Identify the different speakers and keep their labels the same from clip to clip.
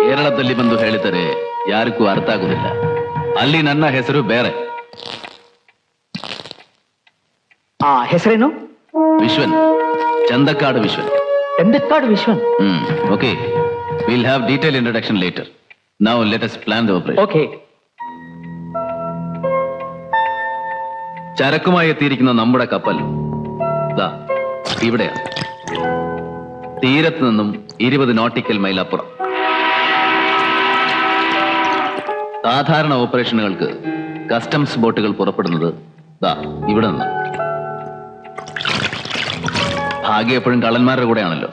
Speaker 1: ಕೇರಳದಲ್ಲಿ ಬಂದು ಹೇಳಿದರೆ ಯಾರಿಗೂ ಅರ್ಥ ಆಗುವುದಿಲ್ಲ. ಅಲ್ಲಿ ನನ್ನ ಹೆಸರು ಬೇರೆ.
Speaker 2: ಆ ಹೆಸರೇನು?
Speaker 1: Vishwan, Chandakkadu Vishwan.
Speaker 2: Chandakkadu Vishwan.
Speaker 1: Okay, will have detail introduction later. Now let us plan the operation.
Speaker 2: Okay.
Speaker 1: ചരക്കുമായി എത്തിയിരിക്കുന്ന നമ്മുടെ കപ്പൽ ദാ ഇവിടെയാണ്. തീരത്ത് നിന്നും 20 നോട്ടിക്കൽ മൈൽ അപ്പുറം. സാധാരണ ഓപ്പറേഷനുകൾക്ക് കസ്റ്റംസ് ബോട്ടുകൾ പുറപ്പെടുന്നത് ദാ ഇവിടെ നിന്ന്. ഭാഗ്യം എപ്പോഴും കള്ളന്മാരുടെ കൂടെയാണല്ലോ.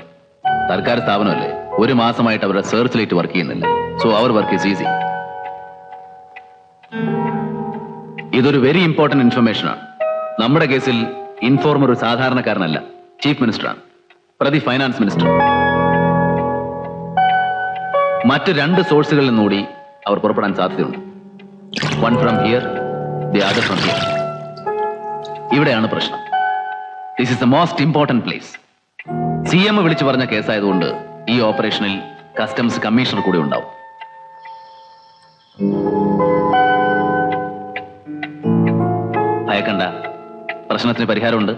Speaker 1: സർക്കാർ സ്ഥാപനമല്ലേ, 1 മാസമായിട്ട് അവരുടെ സെർച്ച് ലൈറ്റ് വർക്ക് ചെയ്യുന്നില്ല. So our work is easy. ഇതൊരു വെരി ഇമ്പോർട്ടന്റ് ഇൻഫർമേഷൻ ആണ്. നമ്മുടെ കേസിൽ ഇൻഫോർമർ ഒരു സാധാരണക്കാരനല്ല, ചീഫ് മിനിസ്റ്ററാണ്, പ്രതി ഫൈനാൻസ് മിനിസ്റ്റർ. മറ്റ് 2 സോഴ്സുകളിൽ നിന്നുകൂടി അവർ പുറപ്പെടാൻ സാധ്യതയുണ്ട്. One from here, the other from here. ഇവിടെയാണ് പ്രശ്നം. This is the most important place. CM വിളിച്ചു പറഞ്ഞ കേസായതുകൊണ്ട് ഈ ഓപ്പറേഷനിൽ കസ്റ്റംസ് കമ്മീഷണർ കൂടി ഉണ്ടാവും. ഭയക്കണ്ട, പ്രശ്നത്തിന് പരിഹാരമുണ്ട്.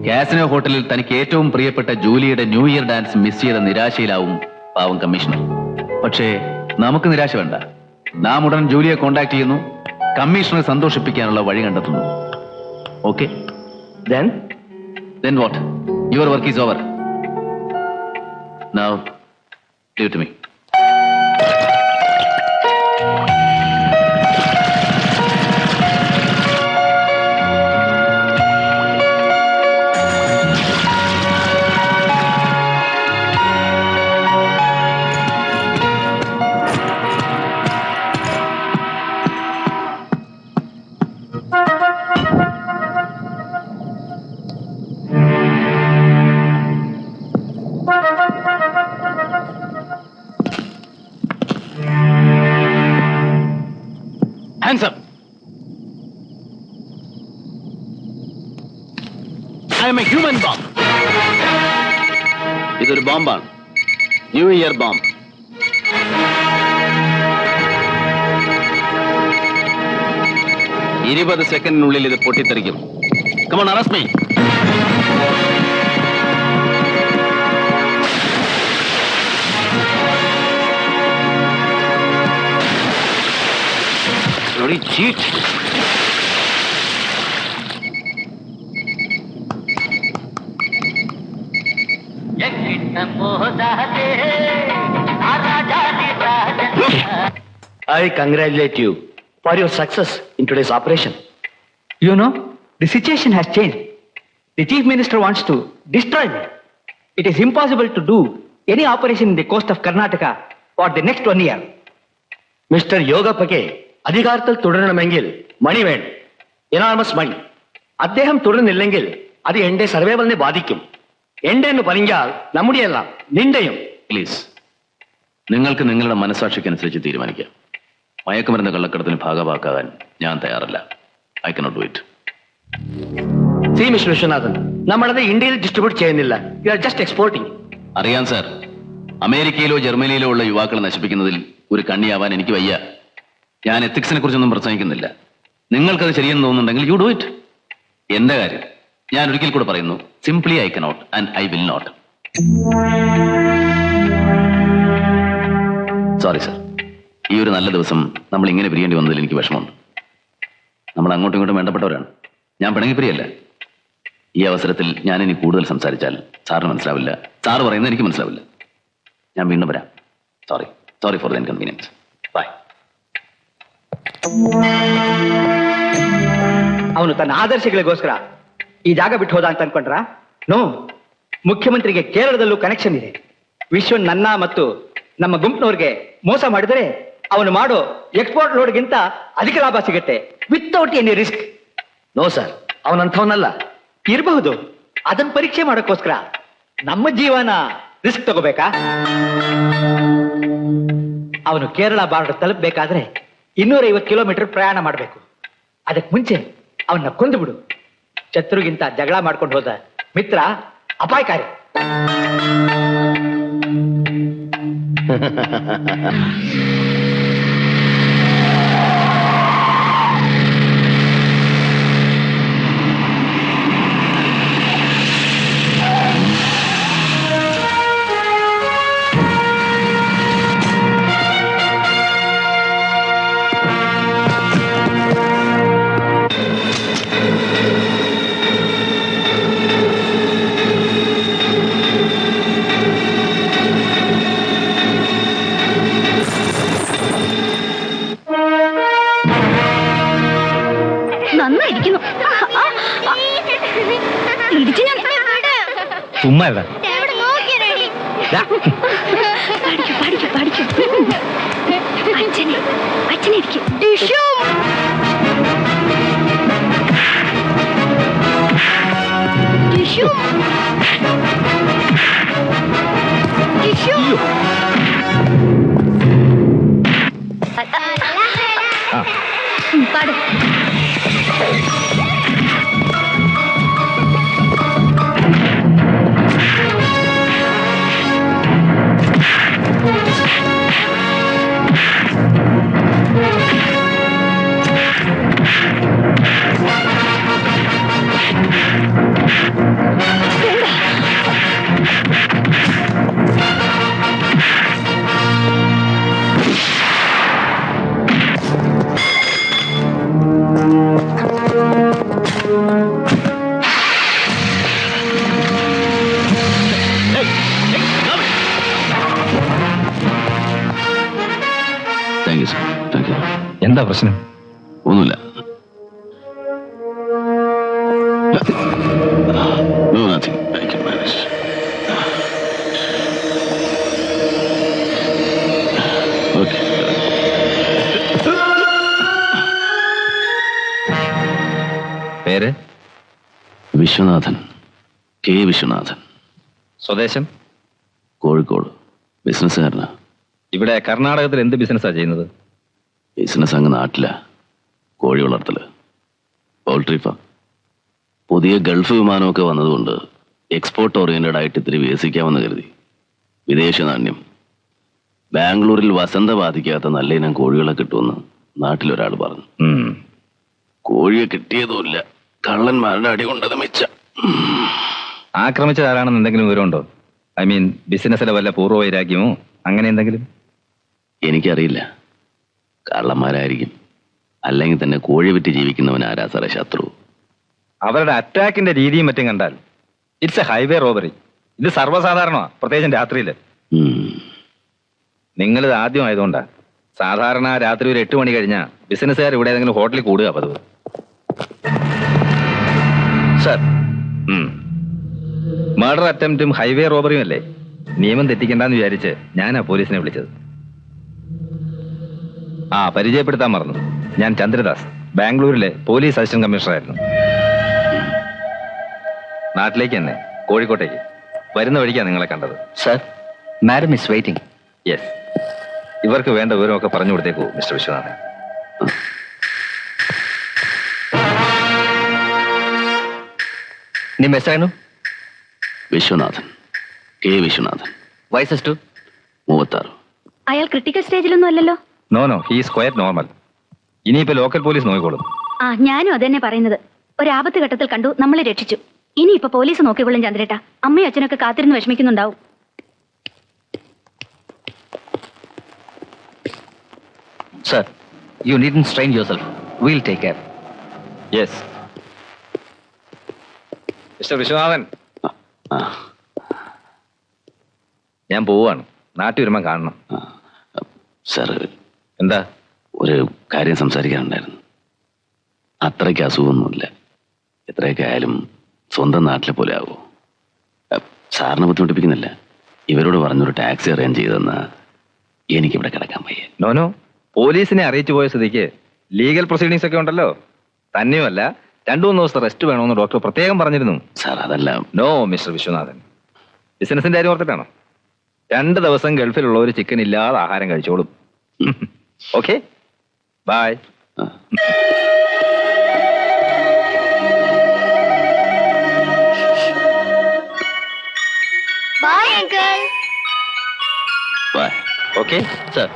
Speaker 1: കാസിനോ ഹോട്ടലിൽ തനിക്ക് ഏറ്റവും പ്രിയപ്പെട്ട ജൂലിയുടെ ന്യൂ ഇയർ ഡാൻസ് മിസ് ചെയ്ത നിരാശയിലാവും പാവം കമ്മീഷണർ. പക്ഷേ നമുക്ക് നിരാശ വേണ്ട. നാം ഉടൻ ജൂലിയെ കോണ്ടാക്ട് ചെയ്യുന്നു, കമ്മീഷണറെ സന്തോഷിപ്പിക്കാനുള്ള വഴി കണ്ടെത്തുന്നു. Okay, then what? Your work is over. Now leave it to me. Hands up. I am a human bomb. ഇതൊരു ബോംബാണ്, ന്യൂ ഇയർ ബോംബ്. ഇരുപത് സെക്കൻഡിനുള്ളിൽ ഇത് പൊട്ടിത്തെറിക്കും. Come on, arrest me. Bloody cheat.
Speaker 2: I congratulate you for your success in today's operation. You know, the situation has changed. The Chief Minister wants to destroy me. It is impossible to do any operation in the coast of Karnataka for the next 1 year. Mr. Yogapake, അധികാരത്തിൽ തുടരണമെങ്കിൽ മണി വേണം, enormous മണി. അദ്ദേഹം തുടരുന്നില്ലെങ്കിൽ അത് എന്റെ സർവൈവലിനെ ബാധിക്കും. എന്റെ എന്ന് പറഞ്ഞാൽ നമ്മുടെ എല്ലാം നിന്റെയും.
Speaker 1: പ്ലീസ്, നിങ്ങൾക്ക് നിങ്ങളുടെ മനസാക്ഷിക്കനുസരിച്ച് തീരുമാനിക്കാം. മയക്കുമരുന്ന് കള്ളക്കടത്തിന് ഭാഗമാക്കാൻ ഞാൻ തയ്യാറല്ല. I cannot do it.
Speaker 2: C mister Viswanathan, നമ്മളത് ഇന്ത്യയിൽ ഡിസ്ട്രിബ്യൂട്ട് ചെയ്യുന്നില്ല. You are just exporting.
Speaker 1: അറിയാം സാർ, അമേരിക്കയിലോ ജർമ്മനിയിലോ ഉള്ള യുവാക്കളെ നശിപ്പിക്കുന്നതിൽ ഒരു കണ്ണിയാവാൻ എനിക്ക് വയ്യ. ഞാൻ എത്തിക്സിനെ കുറിച്ചൊന്നും പ്രസംഗിക്കുന്നില്ല. നിങ്ങൾക്കത് ശരിയെന്ന് തോന്നുന്നുണ്ടെങ്കിൽ യു ഡു ഇറ്റ്. എന്റെ കാര്യം ഞാൻ ഒരിക്കൽ കൂടെ പറയുന്നു, simply I cannot and I will not. Sorry sir, ഈ ഒരു നല്ല ദിവസം നമ്മൾ ഇങ്ങനെ പിരിയേണ്ടി വന്നതിൽ എനിക്ക് വിഷമമുണ്ട്. നമ്മൾ അങ്ങോട്ടും ഇങ്ങോട്ടും വേണ്ടപ്പെട്ടവരാണ്. ഞാൻ പിണങ്ങി പിരിയല്ല. ഈ അവസരത്തിൽ ഞാൻ ഇനി കൂടുതൽ സംസാരിച്ചാൽ സാറിന് മനസ്സിലാവില്ല, സാറ് പറയുന്നത് എനിക്ക് മനസ്സിലാവില്ല. ഞാൻ വീണ്ടും വരാം. Sorry for the inconvenience. Bye.
Speaker 2: ಅವನು ತನ್ನ ಆದರ್ಶಗಳಿಗೋಸ್ಕರ ಈ ಜಾಗ ಬಿಟ್ಟು ಹೋದ ಅಂತ ಅನ್ಕೊಂಡ್ರ? ನೋ, ಮುಖ್ಯಮಂತ್ರಿಗೆ ಕೇರಳದಲ್ಲೂ ಕನೆಕ್ಷನ್ ಇದೆ. ವಿಶ್ವನ್ ನನ್ನ ಮತ್ತು ನಮ್ಮ ಗುಂಪಿನವ್ರಿಗೆ ಮೋಸ ಮಾಡಿದರೆ ಅವನು ಮಾಡೋ ಎಕ್ಸ್ಪೋರ್ಟ್ ಲೋಡ್ಗಿಂತ ಅಧಿಕ ಲಾಭ ಸಿಗುತ್ತೆ, without any risk. No sir, ಅವನಂಥವನಲ್ಲ. ಇರಬಹುದು, ಅದನ್ನ ಪರೀಕ್ಷೆ ಮಾಡೋಕ್ಕೋಸ್ಕರ ನಮ್ಮ ಜೀವನ ರಿಸ್ಕ್ ತಗೋಬೇಕಾ? ಅವನು ಕೇರಳ ಬಾರ್ಡರ್ ತಲುಪಬೇಕಾದ್ರೆ 250 ಕಿಲೋಮೀಟರ್ ಪ್ರಯಾಣ ಮಾಡಬೇಕು. ಅದಕ್ಕೆ ಮುಂಚೆ ಅವನ್ನ ಕೊಂದು ಬಿಡು. ಶತ್ರುಗಿಂತ ಜಗಳ ಮಾಡ್ಕೊಂಡು ಹೋದ ಮಿತ್ರ ಅಪಾಯಕಾರಿ.
Speaker 3: നന്നായിരിക്കുന്നു. ഇടിച്ചു ഞാൻ
Speaker 2: ചുമ്മാ
Speaker 3: പഠിക്കൂ പഠിക്കൂ. അച്ഛനെ ഇരിക്കും. Tissue tissue tissue. പാട്.
Speaker 1: Thank you sir, thank you.
Speaker 2: എന്താ പ്രശ്നം?
Speaker 1: ഒന്നുമില്ല. No, nothing. I can manage. Okay.
Speaker 2: പേര്?
Speaker 1: വിശ്വനാഥൻ, കെ വിശ്വനാഥൻ.
Speaker 2: സ്വദേശം?
Speaker 1: കോഴിക്കോട്. ബിസിനസ്സുകാരനാ.
Speaker 2: ഇവിടെ കർണാടകത്തിൽ എന്ത് ബിസിനസ്സാണ് ചെയ്യുന്നത്?
Speaker 1: ബിസിനസ് അങ്ങ് നാട്ടില. കോഴി വളർത്തല്, പൗൾട്രി ഫാം. പുതിയ ഗൾഫ് വിമാനമൊക്കെ വന്നതുകൊണ്ട് എക്സ്പോർട്ട് ഓറിയന്റഡ് ആയിട്ട് ഇത്തിരി വികസിക്കാമെന്ന് കരുതി. വിദേശ നാണ്യം. ബാംഗ്ലൂരിൽ വസന്ത ബാധിക്കാത്ത നല്ല ഇനം കോഴികളെ കിട്ടുമെന്ന് നാട്ടിലൊരാൾ പറഞ്ഞു. കോഴിയെ കിട്ടിയതുമില്ല. കള്ളന്മാരുടെ അടി കൊണ്ടത് മിച്ച.
Speaker 2: ആക്രമിച്ചത് ആരാണെന്ന് എന്തെങ്കിലും വിവരമുണ്ടോ? ഐ മീൻ ബിസിനസ്സിലെ വല്ല പൂർവ്വ വൈരാഗ്യമോ അങ്ങനെ എന്തെങ്കിലും?
Speaker 1: എനിക്കറിയില്ല. കള്ളന്മാരായിരിക്കും. അല്ലെങ്കിൽ തന്നെ കോഴി വിറ്റ് ജീവിക്കുന്നവൻ ആരാ സാറേ ശത്രു?
Speaker 2: അവരുടെ അറ്റാക്കിന്റെ രീതിയും മറ്റും കണ്ടാൽ ഇറ്റ്സ് എ ഹൈവേ റോബറി. ഇത് സർവ്വസാധാരണമാണ്, പ്രത്യേകിച്ചും രാത്രിയിൽ. നിങ്ങളിത് ആദ്യം ആയതുകൊണ്ടാ. സാധാരണ രാത്രി ഒരു 8 മണി കഴിഞ്ഞാൽ ബിസിനസ്സുകാർ ഇവിടെ ഏതെങ്കിലും ഹോട്ടലിൽ കൂടുക പതിവ്.
Speaker 1: സാർ,
Speaker 2: മർഡർ അറ്റംപ്റ്റും ഹൈവേ റോബറിയും അല്ലേ? നിയമം തെറ്റിക്കണ്ടെന്ന് വിചാരിച്ച് ഞാനാ പോലീസിനെ വിളിച്ചത്. പരിചയപ്പെടുത്താൻ മറന്നു. ഞാൻ ചന്ദ്രദാസ്, ബാംഗ്ലൂരിലെ പോലീസ് അസിസ്റ്റന്റ് കമ്മീഷണറായിരുന്നു. നാട്ടിലേക്ക് തന്നെ, കോഴിക്കോട്ടേക്ക് വരുന്ന വഴിക്കാണ് നിങ്ങളെ കണ്ടത്.
Speaker 4: Sir, madam is waiting.
Speaker 2: Yes, ഇവർക്ക് വേണ്ട വിവരമൊക്കെ പറഞ്ഞു കൊടുത്തേക്കൂ മിസ്റ്റർ വിശ്വനാഥൻ.
Speaker 4: ನಿಮ್ಮ ಹೆಸರೇನು?
Speaker 1: വിശ്വനാഥൻ, കെ വിശ്വനാഥൻ.
Speaker 4: ವಯಸ್ಸೆಷ್ಟು?
Speaker 1: 36.
Speaker 3: അയാൾ ക്രിട്ടിക്കൽ സ്റ്റേജിലൊന്നും അല്ലല്ലോ?
Speaker 2: No, he's quite normal. ഇനിയിപ്പോ ലോക്കൽ പോലീസ് നോക്കിക്കോളും.
Speaker 3: ഞാനും അതന്നെ പറയുന്നത്. ഒരാപത്ത് ഘട്ടത്തിൽ കണ്ടു, നമ്മളെ രക്ഷിച്ചു. ഇനിയിപ്പോ പോലീസ് നോക്കിക്കോളും ചന്ദ്രേട്ടാ. അമ്മയും അച്ഛനൊക്കെ കാത്തിരുന്ന് വിഷമിക്കുന്നുണ്ടാവും.
Speaker 4: Sir, you needn't strain yourself. We'll take care.
Speaker 2: Yes mister Viswanathan, ഞാൻ പോവാണ്. നാട്ടിൽ വരുമ്പം കാണണം.
Speaker 1: സാർ,
Speaker 2: എന്താ?
Speaker 1: ഒരു കാര്യം സംസാരിക്കാനുണ്ടായിരുന്നു. അത്രയ്ക്ക് അസുഖമൊന്നുമില്ല. എത്രയൊക്കെ ആയാലും സ്വന്തം നാട്ടിലെ പോലെ ആവോ? സാറിനെ ബുദ്ധിമുട്ടിപ്പിക്കുന്നില്ല. ഇവരോട് പറഞ്ഞൊരു ടാക്സി അറേഞ്ച് ചെയ്തെന്ന് എനിക്കിവിടെ കിടക്കാൻ വയ്യ.
Speaker 2: നോ, പോലീസിനെ അറിയിച്ചു പോയ സ്ഥിതിക്ക് ലീഗൽ പ്രൊസീഡിങ്സ് ഒക്കെ ഉണ്ടല്ലോ. തന്നെയുമല്ല, 2-3 ദിവസത്തെ റെസ്റ്റ് വേണമെന്ന് ഡോക്ടർ പ്രത്യേകം പറഞ്ഞിരുന്നു.
Speaker 1: സാർ, അതല്ല.
Speaker 2: നോ മിസ്റ്റർ വിശ്വനാഥൻ, ബിസിനസിന്റെ കാര്യം ഓർത്തിട്ടാണോ? 2 ദിവസം ഗൾഫിലുള്ളവർ ചിക്കൻ ഇല്ലാതെ ആഹാരം കഴിച്ചോളും. Okay, bye.
Speaker 3: Bye uncle.
Speaker 1: Bye.
Speaker 5: Okay?
Speaker 4: Sir.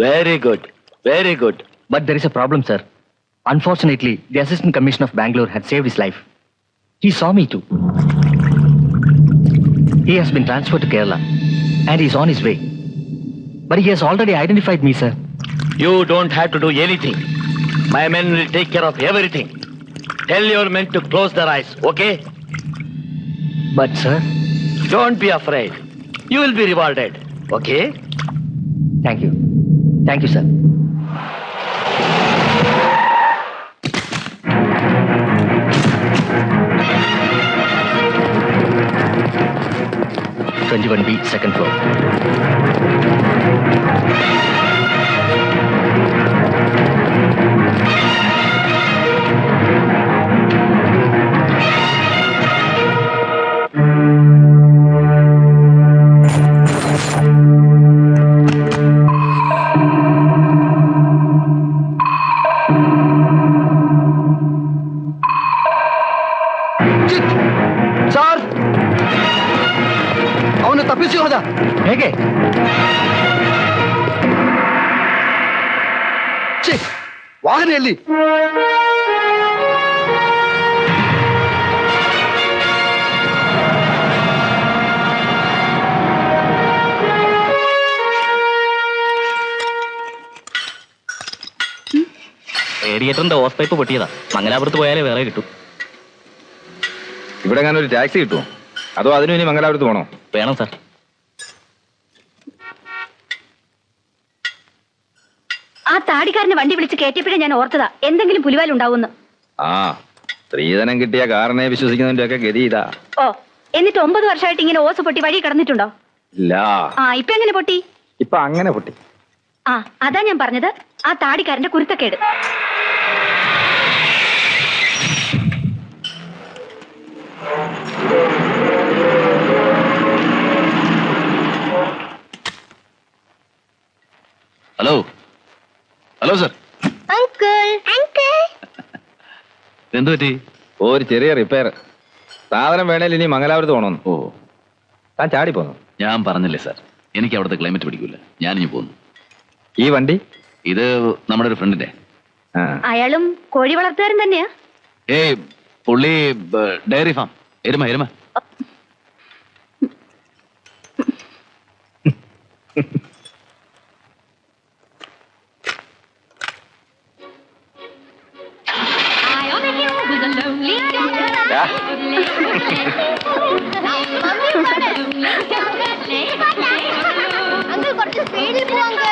Speaker 5: Very good. Very good.
Speaker 4: But there is a problem, sir. Unfortunately, the Assistant Commissioner of Bangalore had saved his life. He saw me too. He has been transferred to Kerala and he's on his way. But he has already identified me, sir.
Speaker 5: You don't have to do anything. My men will take care of everything. Tell your men to close their eyes, okay?
Speaker 4: But, sir,
Speaker 5: Don't be afraid. You will be rewarded, okay?
Speaker 4: thank you. Thank you, sir. "21B, second floor."
Speaker 2: Sir, ಅವನು ತಪ್ಪಿಸಿ ಹೋದ.
Speaker 4: ಹೇಗೆ?
Speaker 2: ಛೀ, ವಾಹನ ಎಲ್ಲಿ?
Speaker 4: റേഡിയേറ്ററിന്റെ hose pipe പൊട്ടിയതാ. മംഗലാപുരത്ത് പോയാലേ വേറെ കിട്ടും.
Speaker 6: ഇവിടെ ഞാൻ ഒരു ടാക്സി കിട്ടുമോ, അതോ അതിനും ഇനി മംഗലാപുരത്ത് പോകണോ?
Speaker 4: വേണം സാർ.
Speaker 3: ആ താടിക്കാരനെ വണ്ടി വിളിച്ച് കയറ്റിയപ്പോഴേ ഞാൻ ഓർത്തതാ എന്തെങ്കിലും പുലിവാലുണ്ടാവുമെന്ന്.
Speaker 6: ആ, സ്ത്രീധനം കിട്ടിയ കാറിനെ വിശ്വസിക്കുന്നതിന്റെ ഒക്കെ ഗതി ഇതാ.
Speaker 3: ഓ, എന്നിട്ട് 9 വർഷമായിട്ട് ഇങ്ങനെ ഓസ് പൊട്ടി വഴി കിടന്നിട്ടുണ്ടോ?
Speaker 6: ഇല്ല,
Speaker 3: ആ, ഇപ്പൊ എങ്ങനെ പൊട്ടി?
Speaker 6: ഇപ്പൊ അങ്ങനെ പൊട്ടി.
Speaker 3: ആ, അതാ ഞാൻ പറഞ്ഞത്, ആ താടിക്കാരന്റെ കുരുത്തക്കേട്.
Speaker 1: Hello hello sir. എന്തു പറ്റി?
Speaker 6: ഒരു ചെറിയ റിപ്പയർ. സാധനം വേണേൽ ഇനി മംഗലാപുരത്ത് പോകണമെന്ന്.
Speaker 1: ഓ,
Speaker 6: താൻ ചാടി പോന്നു.
Speaker 1: ഞാൻ പറഞ്ഞില്ലേ സാർ, എനിക്ക് അവിടുത്തെ ക്ലൈമറ്റ് പിടിക്കൂല. ഞാനിഞ്ഞു പോന്നു.
Speaker 6: ഈ വണ്ടി
Speaker 1: ഇത് നമ്മുടെ ഒരു ഫ്രണ്ടിന്റെ.
Speaker 6: ആ,
Speaker 3: അയാളും കോഴി വളർത്തുകാരൻ തന്നെയാ.
Speaker 1: ഏയ്, പുള്ളി ഡയറി ഫാം. എരുമ എരുമ.
Speaker 7: കുറച്ച് സ്പീഡിൽ പോവാങ്കൾ.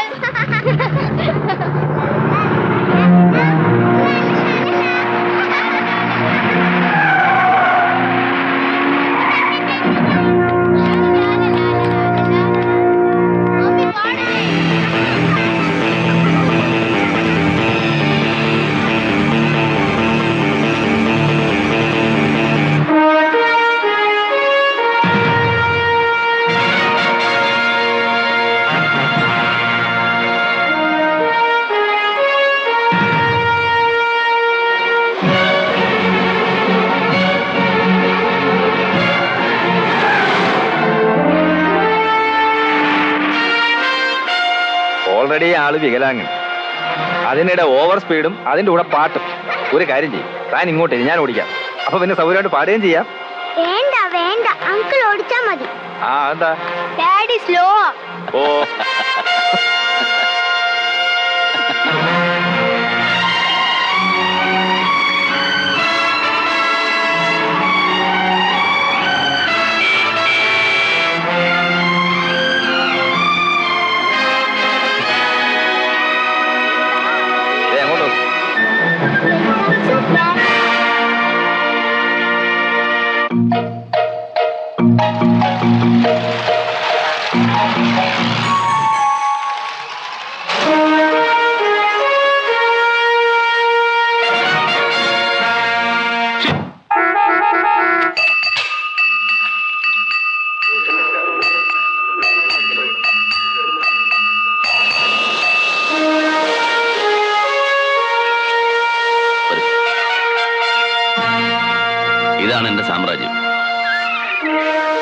Speaker 6: ഓൾറെഡി ആള് വികലാങ്ങൻ. അതിനിടെ ഓവർ സ്പീഡും അതിന്റെ കൂടെ പാട്ടും. ഒരു കാര്യം ചെയ്യും, താൻ ഇങ്ങോട്ട് ഞാൻ ഓടിക്കാം. അപ്പൊ പിന്നെ സൗകര്യമായിട്ട് പാടുകയും ചെയ്യാം.
Speaker 7: വേണ്ട വേണ്ട, അങ്കിൾ ഓടിച്ചാ മതി.
Speaker 6: ആ, എന്താ?
Speaker 7: Daddy slow.
Speaker 6: ഓ, അങ്ങോട്ട്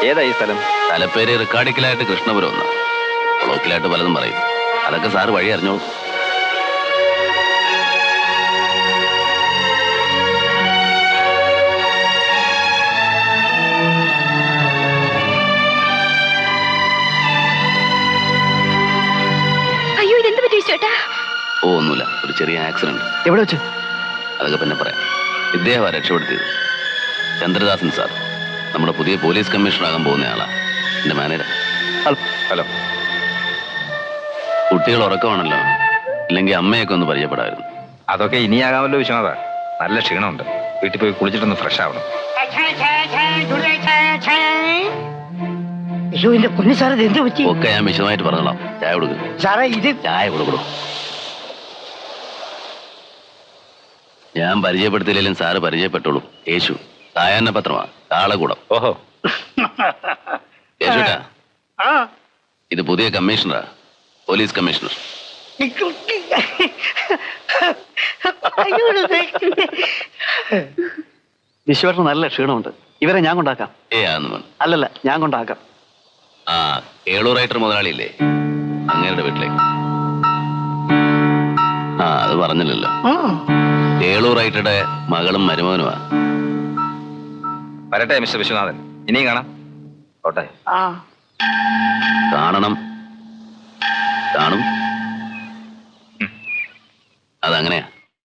Speaker 6: ഏതാ ഈ സ്ഥലം?
Speaker 1: തലപ്പേര് റിക്കാർഡിക്കലായിട്ട് കൃഷ്ണപുരം ഒന്ന്, കൊളോക്കിലായിട്ട് പലതും പറയും. അതൊക്കെ സാറ് വഴി അറിഞ്ഞോളൂ.
Speaker 3: അയ്യോ, ഇതെന്ത് പറ്റി ചേട്ടാ?
Speaker 1: ഓ ഒന്നുമില്ല, ഒരു ചെറിയ ആക്സിഡന്റ്.
Speaker 2: എവിടെ വെച്ച്?
Speaker 1: അതൊക്കെ പിന്നെ പറയാം. ഇദ്ദേഹമാണ് രക്ഷപ്പെടുത്തിയത്. ചന്ദ്രദാസൻ സാർ, നമ്മുടെ പുതിയ പോലീസ് കമ്മീഷണർ ആകാൻ പോകുന്ന ആളാ, എന്റെ മാനേജർ.
Speaker 6: ഹലോ.
Speaker 1: കുട്ടികൾ ഉറക്കമാണല്ലോ, ഇല്ലെങ്കിൽ അമ്മയൊക്കെ ഒന്ന് പരിചയപ്പെടായിരുന്നു.
Speaker 6: അതൊക്കെ ഇനിയാകാമല്ലോ വിശ്വനാഥ. നല്ല ക്ഷീണമുണ്ട്, വീട്ടിൽ പോയി കുളിച്ചിട്ടൊന്ന് ഫ്രഷ് ആവണം.
Speaker 2: അയ്യോ എന്റെ പൊന്നു സാറേ, ഇത് എന്ത് പറ്റി?
Speaker 1: ഒക്കെ ഞാൻ വിശദമായിട്ട് പറഞ്ഞോളാം. ചായ കൊടുക്കും.
Speaker 2: സാറേ ഇത്
Speaker 1: ചായ കൊടുക്കണോ? ഞാൻ പരിചയപ്പെടുത്തിയില്ലെങ്കിലും സാറ് പരിചയപ്പെട്ടോളൂ. യേശു, സായാഹ്ന പത്രമാ, കാളകൂടം.
Speaker 6: ഓഹോ.
Speaker 1: യേശുട്ടാ, ഇത് പുതിയ കമ്മീഷണറാ, പോലീസ് കമ്മീഷണർ.
Speaker 2: വിശ്വന് നല്ല ക്ഷീണമുണ്ട്. ഇവരെ ഞാൻ കൊണ്ടാക്കാം.
Speaker 1: ആന്ന്.
Speaker 2: അല്ലല്ല, ഞാൻ കൊണ്ടാക്കാം.
Speaker 1: ആ, ഏളൂർ റൈറ്റർ മുതലാളിയില്ലേ, അങ്ങേരുടെ വീട്ടിലേക്ക്. ആ, അത് പറഞ്ഞില്ലല്ലോ. ഏളൂർ റൈറ്ററുടെ മകളും മരുമകനുമാ.
Speaker 6: വരട്ടെ മിസ്റ്റർ വിശ്വനാഥൻ, ഇനിയും കാണാം. ഓട്ടെ.
Speaker 1: കാണണം, കാണും. അതങ്ങനെയാ.